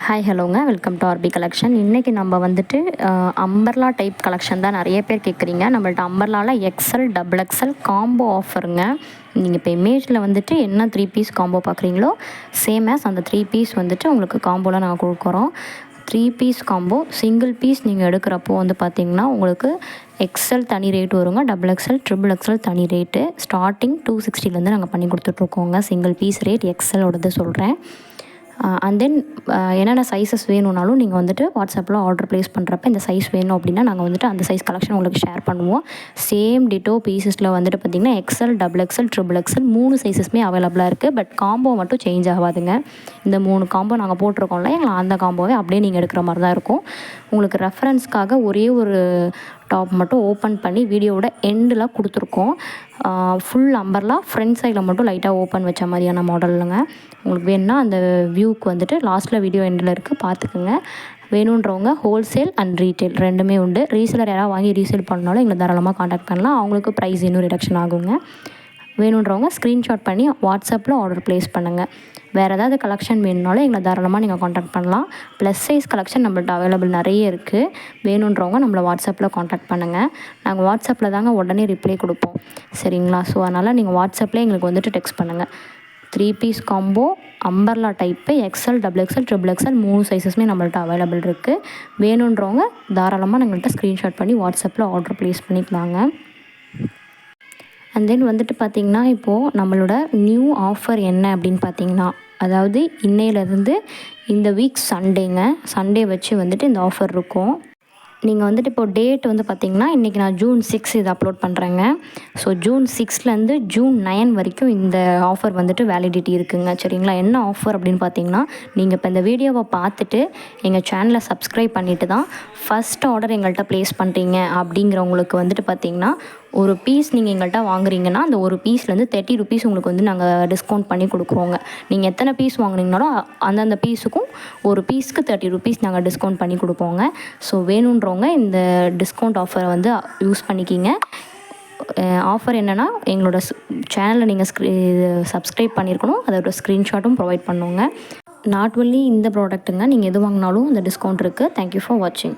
Hi ஹலோங்க, welcome to RP collection. இன்றைக்கி நம்ம வந்துட்டு அம்பர்லா டைப் கலெக்ஷன் தான் நிறைய பேர் கேட்குறீங்க. நம்மள்ட்ட அம்பர்லாவில் எக்ஸல் டபுள் எக்ஸல் காம்போ ஆஃபருங்க. நீங்கள் இப்போ இமேஜில் வந்துட்டு என்ன 3 பீஸ் காம்போ பார்க்குறீங்களோ சேம் ஆஸ் அந்த 3 பீஸ் வந்துட்டு உங்களுக்கு காம்போவில் நாங்கள் கொடுக்குறோம். 3 பீஸ் காம்போ சிங்கிள் பீஸ் நீங்கள் எடுக்கிறப்போ வந்து பார்த்திங்கன்னா உங்களுக்கு எக்ஸல் தனி ரேட் வருங்க, டபுள் எக்ஸல் ட்ரிபிள் எக்ஸல் தனி ரேட்டு. ஸ்டார்டிங் 260 நாங்கள் பண்ணி கொடுத்துட்ருக்கோங்க. சிங்கிள் பீஸ் ரேட் எக்ஸலோடது சொல்கிறேன். அண்ட் தென் என்னென்ன சைஸஸ் வேணும்னாலும் நீங்கள் வந்துட்டு வாட்ஸ்அப்பில் ஆர்டர் ப்ளேஸ் பண்ணுறப்ப இந்த சைஸ் வேணும் அப்படின்னா நாங்கள் வந்துட்டு அந்த சைஸ் கலெக்ஷன் உங்களுக்கு ஷேர் பண்ணுவோம். சேம் டிட்டோ பீசஸில் வந்துட்டு பார்த்திங்கன்னா XL double XL triple XL 3 சைஸஸ்மே அவைலபிளாக இருக்குது. பட் காம்போ மட்டும் சேஞ்ச் ஆகாதுங்க. இந்த 3 காம்போ நாங்கள் போட்டிருக்கோம்ல, எங்களை அந்த காம்போவே அப்படியே நீங்கள் எடுக்கிற மாதிரி தான் இருக்கும். உங்களுக்கு ரெஃபரன்ஸ்க்காக ஒரே ஒரு டாப் மட்டும் ஓப்பன் பண்ணி வீடியோவோட எண்டில் கொடுத்துருக்கோம். ஃபுல் அம்பர்லாம் ஃப்ரண்ட் சைடில் மட்டும் லைட்டாக ஓப்பன் வச்ச மாதிரியான மாடலுங்க. உங்களுக்கு வேணும்னா அந்த வியூக்கு வந்துட்டு லாஸ்ட்டில் வீடியோ எண்டில் இருக்குது, பார்த்துக்குங்க. வேணுன்றவங்க ஹோல்சேல் அண்ட் ரீட்டெயில் ரெண்டுமே உண்டு. ரீசேலர் யாராவது வாங்கி ரீசேல் பண்ணாலும் எங்களை தாராளமாக காண்டாக்ட் பண்ணலாம். அவங்களுக்கு ப்ரைஸ் இன்னும் ரிடக்ஷன் ஆகுங்க. வேணுன்றவங்க ஸ்க்ரீன்ஷாட் பண்ணி வாட்ஸ்அப்பில் ஆர்டர் ப்ளேஸ் பண்ணுங்கள். வேறு ஏதாவது கலெக்ஷன் வேணும்னாலும் எங்களை தாராளமாக நீங்கள் காண்டாக்ட் பண்ணலாம். ப்ளஸ் சைஸ் கலெக்ஷன் நம்மள்ட்ட அவைலபிள் நிறைய இருக்குது. வேணுன்றவங்க நம்மளை வாட்ஸ்அப்பில் காண்டாக்ட் பண்ணுங்கள். நாங்கள் வாட்ஸ்அப்பில் தாங்க உடனே ரிப்ளை கொடுப்போம், சரிங்களா? ஸோ அதனால் நீங்கள் வாட்ஸ்அப்பில் எங்களுக்கு வந்துட்டு டெக்ஸ்ட் பண்ணுங்கள். 3 piece combo umbrella type XL double XL triple XL 3 சைஸஸ்மே நம்மள்ட்ட அவைலபிள் இருக்குது. வேணுன்றவங்க தாராளமாக நம்மள்ட்ட ஸ்க்ரீன்ஷாட் பண்ணி வாட்ஸ்அப்பில் ஆர்டர் ப்ளேஸ் பண்ணிக்கலாங்க. அண்ட் தென் வந்துட்டு பார்த்திங்கன்னா இப்போது நம்மளோட நியூ ஆஃபர் என்ன அப்படின்னு பார்த்திங்கன்னா, அதாவது இன்னையிலேருந்து இந்த வீக் சண்டே வச்சு வந்துட்டு இந்த ஆஃபர் இருக்கும். நீங்கள் வந்துட்டு இப்போது டேட் வந்து பார்த்திங்கன்னா இன்றைக்கி நான் ஜூன் 6 இது அப்லோட் பண்ணுறேங்க. ஸோ ஜூன் 6லேருந்து ஜூன் 9 வரைக்கும் இந்த ஆஃபர் வந்துட்டு வேலிடிட்டி இருக்குதுங்க, சரிங்களா? என்ன ஆஃபர் அப்படின்னு பார்த்தீங்கன்னா, நீங்கள் இப்போ இந்த வீடியோவை பார்த்துட்டு எங்கள் சேனலை சப்ஸ்கிரைப் பண்ணிவிட்டு தான் ஃபஸ்ட் ஆர்டர் எங்கள்கிட்ட ப்ளேஸ் பண்ணுறீங்க அப்படிங்கிறவங்களுக்கு வந்துட்டு பார்த்திங்கன்னா ஒரு பீஸ் நீங்கள் எங்கள்கிட்ட வாங்குறீங்கன்னா அந்த ஒரு பீஸ்லேருந்து 30 ருபீஸ் உங்களுக்கு வந்து நாங்கள் டிஸ்கவுண்ட் பண்ணி கொடுக்குறோங்க. நீங்கள் எத்தனை பீஸ் வாங்குனீங்கனாலும் அந்தந்த பீஸுக்கும் ஒரு பீஸ்க்கு 30 ருபீஸ் நாங்கள் டிஸ்கவுண்ட் பண்ணி கொடுப்போங்க. ஸோ வேணுன்றவங்க இந்த டிஸ்கவுண்ட் ஆஃபரை வந்து யூஸ் பண்ணிக்கிங்க. ஆஃபர் என்னென்னா எங்களோட சேனலை நீங்கள் சப்ஸ்கிரைப் பண்ணியிருக்கணும், அதோட ஸ்க்ரீன்ஷாட்டும் ப்ரொவைட் பண்ணுவோங்க. நாட் ஒன்லி இந்த ப்ராடக்ட்டுங்க, நீங்கள் எது வாங்கினாலும் அந்த டிஸ்கவுண்ட் இருக்குது. தேங்க்யூ ஃபார் வாட்சிங்.